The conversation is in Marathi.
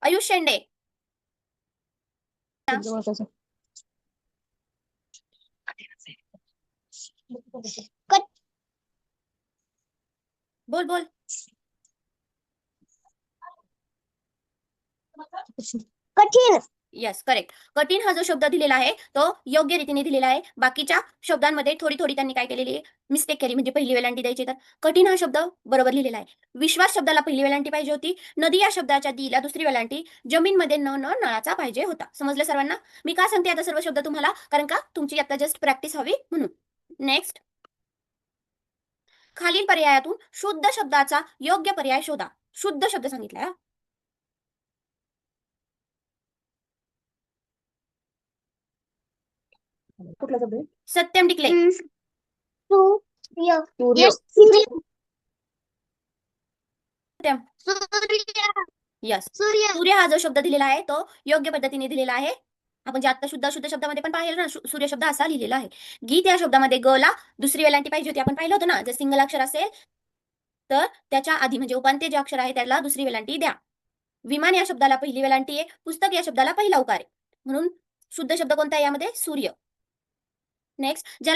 आयुष शेंडे. बोल बोल. कठीण. Yes, correct. कठीण हा जो शब्द दिलेला आहे तो योग्य रीतीने दिलेला आहे. बाकीच्या शब्दांमध्ये थोडी थोडी त्यांनी काय केलेली आहे, मिस्टेक केली, म्हणजे पहिली वेलांटी द्यायची. तर कठीण हा शब्द बरोबर लिहिलेला आहे. विश्वास शब्दाला पहिली वेलांटी पाहिजे होती. नदी या शब्दाच्या दीला दुसरी वेलांटी. जमीनमध्ये न नळाचा पाहिजे होता. समजलं सर्वांना? मी का सांगते आता सर्व शब्द तुम्हाला, कारण का तुमची आता जस्ट प्रॅक्टिस हवी म्हणून. नेक्स्ट, खालील पर्यायातून शुद्ध शब्दाचा योग्य पर्याय शोधा. शुद्ध शब्द सांगितलाय. कुठला शब्द आहे? सत्यम टिकले. सूर्य. सूर्य. सत्यम. सूर्य. यस. सूर्य. सूर्य हा जो शब्द दिलेला आहे तो योग्य पद्धतीने दिलेला आहे. आपण जे आता शुद्ध शुद्ध शब्दामध्ये पण पाहिलं ना, सूर्य शब्द असा लिहिलेला आहे. गीत या शब्दामध्ये ग ला दुसरी वेलांटी पाहिजे होती. आपण पाहिलं होतं ना, जर सिंगल अक्षर असेल तर त्याच्या आधी म्हणजे उपांत्य जे अक्षर आहे त्याला दुसरी वेलांटी द्या. विमान या शब्दाला पहिली वेलांटी आहे. पुस्तक या शब्दाला पहिला उकार आहे. म्हणून शुद्ध शब्द कोणता आहे यामध्ये? सूर्य. नेक्स्ट,